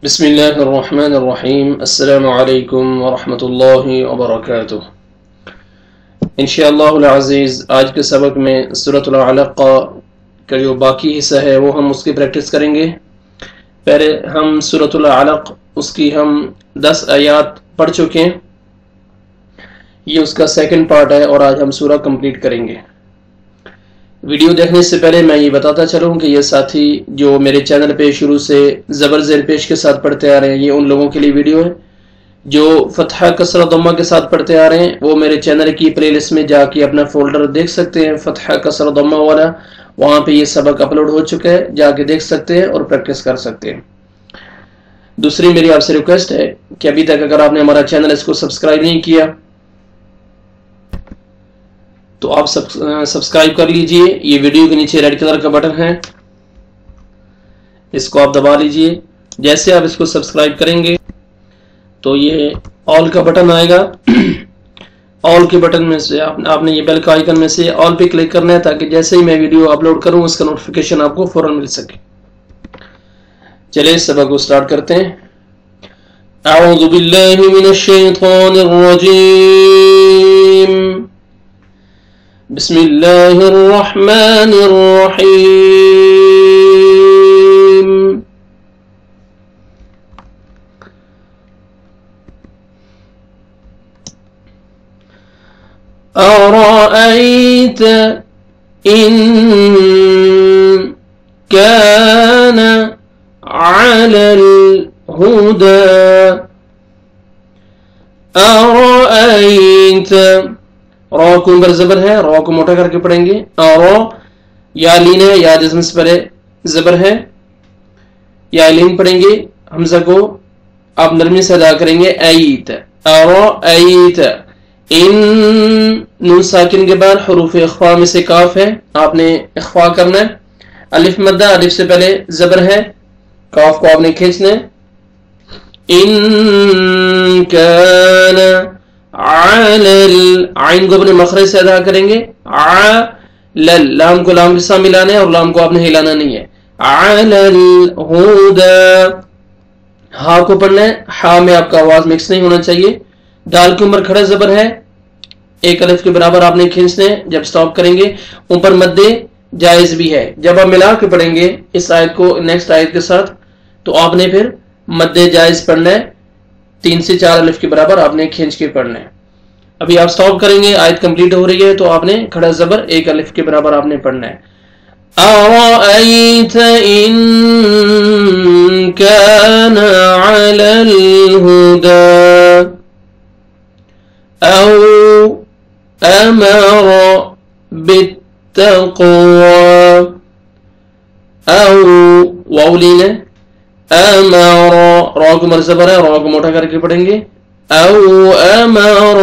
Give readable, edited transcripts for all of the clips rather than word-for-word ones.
بسم اللہ الرحمن الرحیم السلام علیکم ورحمۃ اللہ وبرکاتہ۔ انشاءاللہ العزیز آج کے سبق میں سورۃ العلق کا جو باقی حصہ ہے وہ ہم اس کی پریکٹس کریں گے۔ پہلے ہم سورۃ العلق اس کی ہم 10 آیات پڑھ چکے ہیں، یہ اس کا سیکنڈ پارٹ ہے اور آج ہم سورہ کمپلیٹ کریں گے۔ ویڈیو دیکھنے سے پہلے میں یہ بتاتا چلوں کہ یہ ساتھی جو میرے چینل پہ شروع سے زبر زیر پیش کے ساتھ پڑھتے آ رہے ہیں، یہ ان لوگوں کے لیے ویڈیو ہے۔ جو فتحہ کسرہ ضمہ کے ساتھ پڑھتے آ رہے ہیں وہ میرے چینل کی پلے لسٹ میں جا کے اپنا فولڈر دیکھ سکتے ہیں، فتحہ کسرہ ضمہ والا، وہاں پہ یہ سبق اپلوڈ ہو چکا ہے، جا کے دیکھ سکتے ہیں اور پریکٹس کر سکتے ہیں۔ دوسری میری آپ سے ریکویسٹ ہے کہ ابھی تک اگر آپ نے ہمارا چینل اس کو سبسکرائب نہیں کیا تو آپ سبسکرائب کر لیجئے۔ یہ ویڈیو کے نیچے ریڈ کلر کا بٹن ہے، اس کو آپ دبا لیجئے۔ جیسے آپ اس کو سبسکرائب کریں گے تو یہ آل کا بٹن آئے گا، آل کے بٹن میں سے آپ نے یہ بیل کا آئیکن میں سے آل پہ کلک کرنا ہے تاکہ جیسے ہی میں ویڈیو اپلوڈ کروں اس کا نوٹیفیکیشن آپ کو فوراً مل سکے۔ چلے اس سبق کو سٹارٹ کرتے ہیں۔ اعوذ باللہ من الشیطان الرجیم، بسم اللہ الرحمن الرحیم۔ أرأيت إن كان على الهدى أرأيت، را کو اندر زبر ہے، را کو موٹا کر کے پڑھیں گے۔ را یا لین ہے، یا جسم سے پہلے زبر ہے، یا لین پڑھیں گے۔ حمزہ کو آپ نرمی سے ادا کریں گے، ایت ارأیت۔ ان نون ساکن کے بعد حروف اخفا میں سے کاف ہے، آپ نے اخفا کرنا ہے۔ الف مدہ، الف سے پہلے زبر ہے، کاف کو آپ نے کھینچنا ہے۔ ان کان عین کو اپنے مخرج سے ادا کریں گے، لام کو لام کے ساتھ ملانا ہے اور لام کو آپ نے ہلانا نہیں ہے۔ علی الہدی، ہا کو پڑھنا ہے، ہا میں آپ کا آواز مکس نہیں ہونا چاہیے۔ دال کے اوپر کھڑا زبر ہے، ایک الف کے برابر آپ نے کھینچنا ہے جب سٹاپ کریں گے۔ اوپر مدے جائز بھی ہے، جب آپ ملا کے پڑھیں گے اس آیت کو نیکسٹ آیت کے ساتھ تو آپ نے پھر مدے جائز پڑھنا ہے، 3 سے 4 الف کے برابر آپ نے کھینچ کے پڑھنا ہے۔ ابھی آپ سٹاپ کریں گے، آیت کمپلیٹ ہو رہی ہے تو آپ نے کھڑا زبر ایک الف کے برابر آپ نے پڑھنا ہے۔ أرأيت إن كان على الهدى أو أمر بالتقوى أو واو لینا، امر، را کو مرزبر ہے، را کو موٹا کر کے پڑھیں گے۔ او امر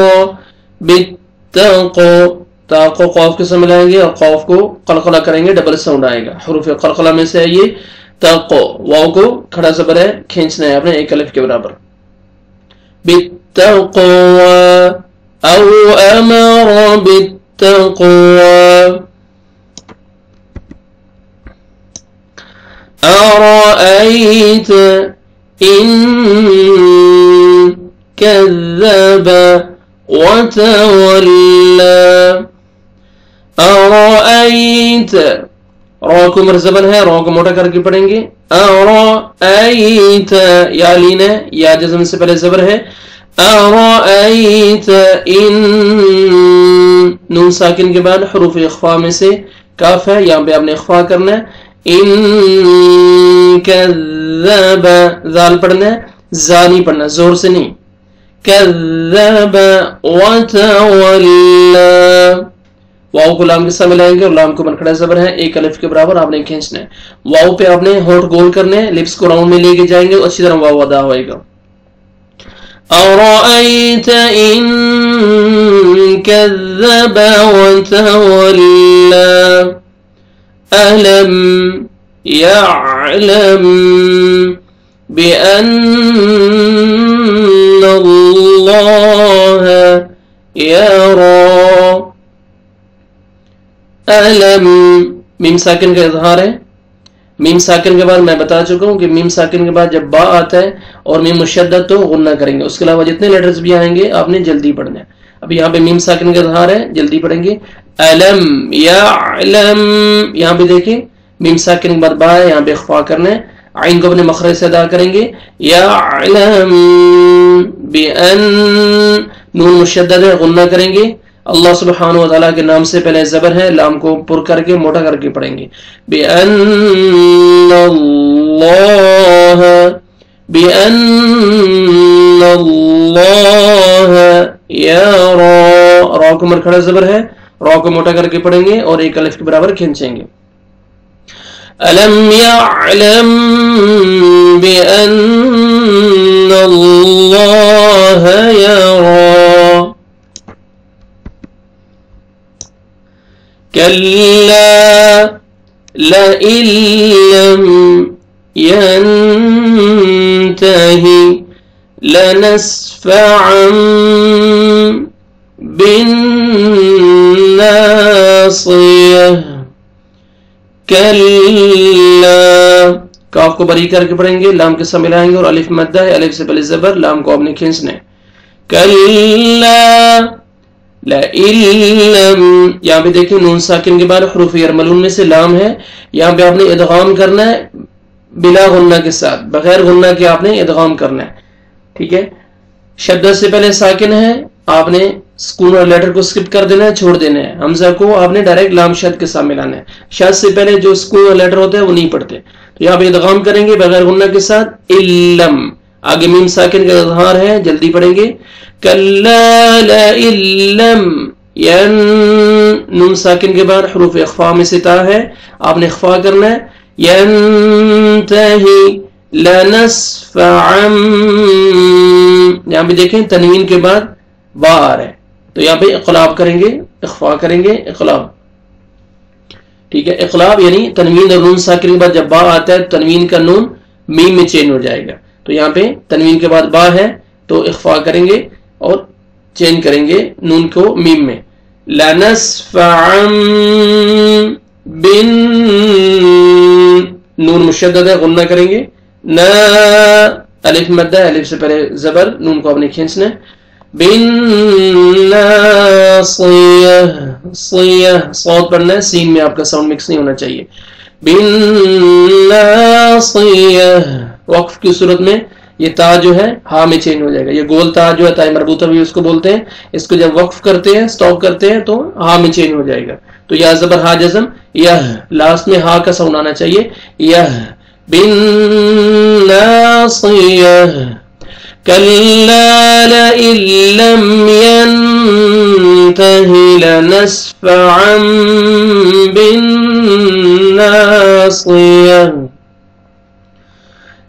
بالتقوى، تا کو قاف کے ساتھ ملائیں گے اور قاف کو قلقلہ کریں گے، ڈبل ساؤنڈ آئے گا۔ حروف قلقلہ میں سے ہے یہ تقو، واو کو کھڑا زبر ہے، کھینچنا ہے آپ نے ایک الف کے برابر۔ بالتقوى او امر بالتقوى أرأيت إن كذب وتولى أرأيت، را کو مرزبن ہے، را کو موٹا کر کے پڑھیں گے۔ أرأيت یا لین ہے، یا جزم سے پہلے زبر ہے۔ أرأيت إن نون ساکن کے بعد حروف اخفا میں سے کاف ہے، یہاں پہ آپ نے اخفا کرنا ہے۔ ان کذب، ذال پڑھنا ہے، زا نہیں پڑھنا، زور سے نہیں۔ کذب وتولى، واو کو لام کے ساتھ ملائیں گے اور لام کو منکھڑا زبر ہے، ایک الف کے برابر آپ نے کھینچنا ہے۔ واو پہ آپ نے ہونٹ گول کرنے ہیں، لپس کو راؤنڈ میں لے کے جائیں گے، اچھی طرح واو ادا ہوئے گا۔ أرأيت إن كذب وتولى ألم يعلم بأن الله يرى، علم میم ساکن کا اظہار ہے، میم ساکن کے بعد میں بتا چکا ہوں کہ میم ساکن کے بعد جب با آتا ہے اور میم مشدد تو غنہ کریں گے. اس کے علاوہ جتنے لیٹرز بھی آئیں گے آپ نے جلدی پڑھنا ہے. اب یہاں پہ میم ساکن کا اظہار ہے, جلدی پڑھیں گے. علم یعلم, یہاں پہ دیکھیں میم ساکن کے بعد با ہے, یہاں پہ اخفا کرنا ہے. عین کو اپنے مخرج سے ادا کریں گے. یعلم بأن, نون مشدد ہے, غنہ کریں گے. اللہ سبحانہ و تعالیٰ کے نام سے پہلے زبر ہے, لام کو پر کر کے موٹا کر کے پڑھیں گے. بأن اللہ, بأن اللہ یرا, را کو مرکھڑا زبر ہے, را کو موٹا کر کے پڑھیں گے اور ایک الف کے برابر کھینچیں گے. ألم يعلم بأن الله يرى كلا لئن لم ينته لنسفعا بالناصية کلا, کاف کو بری کر کے پڑھیں گے, لام کے ساتھ ملائیں گے اور الف مدہ ہے, الف سے پہلے زبر, لام کو آپ نے کھینچنا ہے. کلا لئن لم, یہاں پہ دیکھیں نون ساکن کے بعد حروف یرملون میں سے لام ہے, یہاں پہ آپ نے ادغام کرنا ہے بلا غنہ کے ساتھ, بغیر غنہ کے آپ نے ادغام کرنا ہے. ٹھیک ہے, شدت سے پہلے ساکن ہے, آپ نے سکون اور لیٹر کو سکپ کر دینا ہے, چھوڑ دینا ہے. حمزہ کو آپ نے ڈائریکٹ لام شد کے ساتھ ملانا ہے. شد سے پہلے جو سکون اور لیٹر ہوتے ہیں وہ نہیں پڑھتے, تو یہاں پہ ادغام کریں گے بغیر غنہ کے ساتھ. علم, آگے میم ساکن کا اظہار ہے, جلدی پڑھیں گے. کلا لئن لم ین, نون ساکن کے بعد حروف اخفا میں سے تا ہے, آپ نے اخفا کرنا ہے. ینتہی لنسفعا, یہاں پہ دیکھیں تنوین کے بعد با آ رہا ہے, تو یہاں پہ اقلاب کریں گے, اخفا کریں گے, اقلاب. ٹھیک ہے, اقلاب یعنی تنوین اور نون ساکن کے بعد جب با آتا ہے تنوین کا نون میم میں چینج ہو جائے گا. تو یہاں پہ تنوین کے بعد با ہے تو اخفا کریں گے اور چینج کریں گے نون کو میم میں. لنسفعا بن, نون مشدد ہے, غنہ کریں گے. نا, الف مدہ ہے, الف سے پہلے زبر, نون کو آپ نے کھینچنا ہے. بالناصیہ, صیہ صوت پڑھنا ہے, سین میں آپ کا ساؤنڈ مکس نہیں ہونا چاہیے. بالناصیہ, وقف کی صورت میں یہ تا جو ہے ہا میں چینج ہو جائے گا. یہ گول تا جو ہے تا مربوطہ بھی اس کو بولتے ہیں, اس کو جب وقف کرتے ہیں سٹاپ کرتے ہیں تو ہا میں چینج ہو جائے گا. تو یا زبر ہا جزم, یہ لاسٹ میں ہا کا ساؤنڈ آنا چاہیے. یہ بالناصیہ كلا لئن لم ينته لنسفعا بالناصية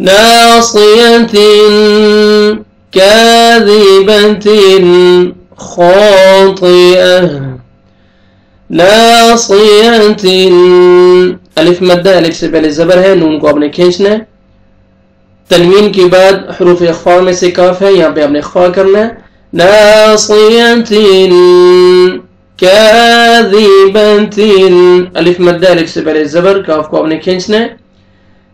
ناصية كاذبة خاطئة ناصية, الف مدہ, الف سے پہلے زبر ہے, نون کو آپ نے کھینچنا ہے. تنوین کے بعد حروف اخفا میں سے کاف ہے, یہاں پہ آپ نے اخفا کرنا ہے. ناصیۃ کاذبۃ, الف مدہ, الف سے پہلے زبر, کاف کو آپ نے کھینچنا ہے.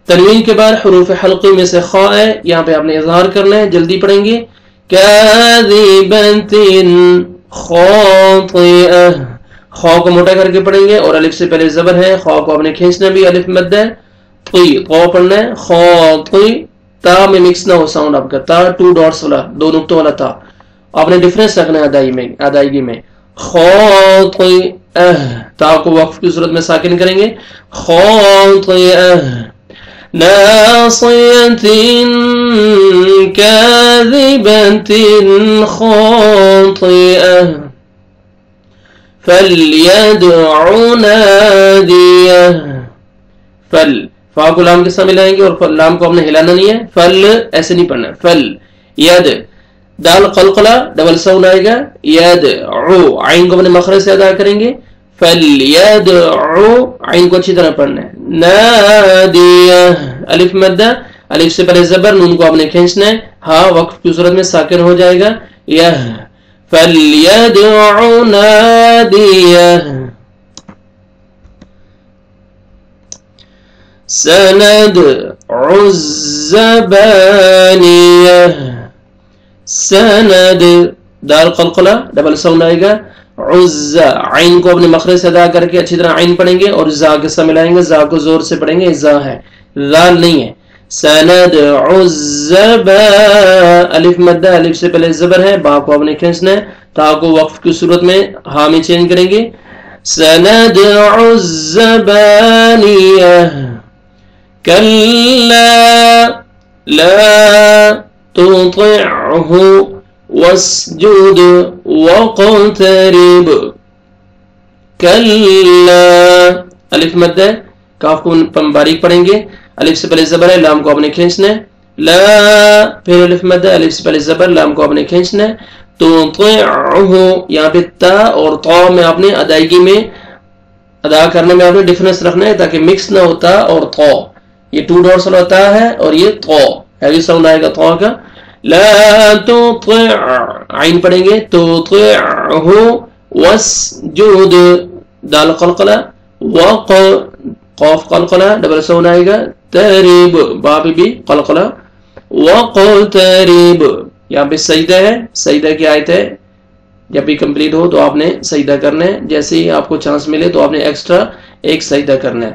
تنوین کے بعد حروف حلقی میں سے خا ہے, یہاں پہ آپ نے اظہار کرنا ہے, جلدی پڑھیں گے. کاذبۃ خاطئہ, خا کو موٹا کر کے پڑھیں گے اور الف سے پہلے زبر ہے, خا کو آپ نے کھینچنا بھی, الف مدہ ہے. طی, طا پڑھنا ہے. خاطئ, تا میں مکس نہ ہو ساؤنڈ آپ کا, تا 2 ڈاٹس والا, 2 نقطوں والا تا, آپ نے ڈیفرنس رکھنا ہے ادائیگی میں. خاطئ, تا کو وقف کی صورت میں ساکن کریں گے. خاطئہ ناصیۃ کاذبۃ خاطئہ فلیدع نادیہ. فل, فا کو لام کے ساتھ ملائیں گے اور لام کو ہم نے ہلانا نہیں ہے, فل ایسے نہیں پڑھنا. فل ید, دال قلقلہ ڈبل ساؤنڈ آئے گا. ید عو, عین کو اپنے مخرج سے ادا کریں گے. فل ید عو, عین کو اچھی طرح پڑھنا ہے. نادیہ, الف مدہ, الف سے پہلے زبر, نون کو آپ نے کھینچنا ہے. ہاں وقف کی صورت میں ساکن ہو جائے گا. یہ فلیدع نادیہ. سندع الزبانية سند دال قلقلہ ڈبل ساؤنڈ آئے گا عزا عین کو اپنے مخرج سے ادا کر کے اچھی طرح عین پڑھیں گے اور زا کے ساتھ ملائیں گے زا کو زور سے پڑھیں گے زا ہے ذال نہیں ہے سندع الزبا الف مدہ الف سے پہلے زبر ہے با کو اپنے کھینچنا ہے تا کو وقف کی صورت میں ہا میں چینج کریں گے سندع الزبانیہ کلا لا تطعه واسجد واقترب کلا الف مدہ کاف کو باریک پڑھیں گے الف سے پہلے زبر ہے لام کو اپنے کھینچنا ہے لا پھر الف مدہ الف سے پہلے زبر لام کو اپنے کھینچنا ہے تطعه یہاں پہ تا اور طا میں آپ نے ادائیگی میں ادا کرنے میں آپ نے ڈفرنس رکھنا ہے تاکہ مکس نہ ہوتا اور طا یہ 2 ڈاٹس والا تا ہے اور یہ طا ہیوی ساؤنڈ آئے گا طا کا لا تطع عین پڑھیں گے تطعه واسجد دال قلقلہ وق قاف قلقلہ ڈبل ساؤنڈ آئے گا تریب با بھی قلقلہ وقترب یہاں پہ سجدہ ہے سجدہ کی آیت ہے جب بھی کمپلیٹ ہو تو آپ نے سجدہ کرنا ہے جیسے ہی آپ کو چانس ملے تو آپ نے ایکسٹرا ایک سجدہ کرنا ہے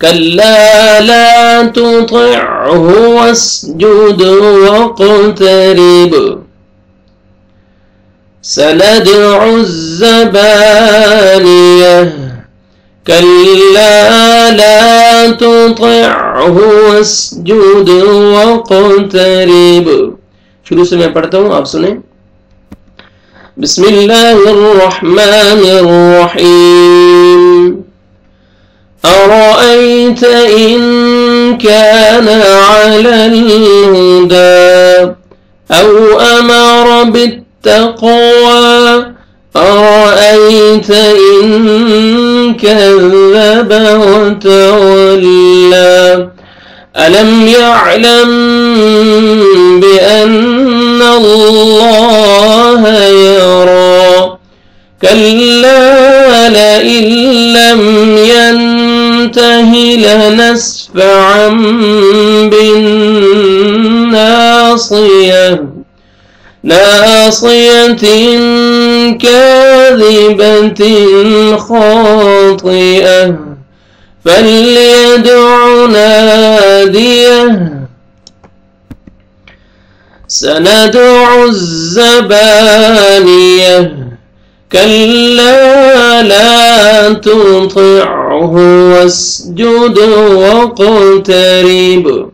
کلا لا تطعه واسجد واقترب سندع الزبانية كلا لا تطعه واسجد واقترب شروع سے میں پڑھتا ہوں آپ سنیں بسم اللہ الرحمن الرحیم أرأيت إن كان على الهدى أو أمر بالتقوى أرأيت إن كذب وتولى ألم يعلم بأن الله يرى كلا لئن لم ينته لنسفعا بالناصية ناصية كاذبة خاطئة فليدع ناديه سندع الزبانية كلا لا تطعه واسجد واقترب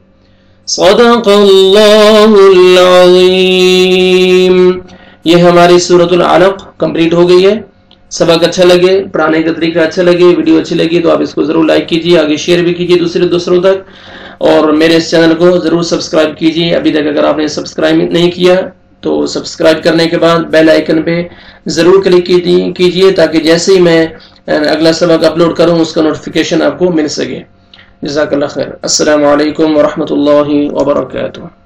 صدق اللہ العظیم یہ ہماری سورۃ العلق کمپلیٹ ہو گئی ہے سبق اچھا لگے پڑھانے کا طریقہ اچھا لگے ویڈیو اچھی لگی تو آپ اس کو ضرور لائک کیجیے آگے شیئر بھی کیجیے دوسروں تک اور میرے اس چینل کو ضرور سبسکرائب کیجیے ابھی تک اگر آپ نے سبسکرائب نہیں کیا تو سبسکرائب کرنے کے بعد بیل آئیکن پہ ضرور کلک کیجیے تاکہ جیسے ہی میں اگلا سبق اپلوڈ کروں اس کا نوٹیفیکیشن آپ کو مل سکے جزاک اللہ خیر السلام علیکم ورحمۃ اللہ وبرکاتہ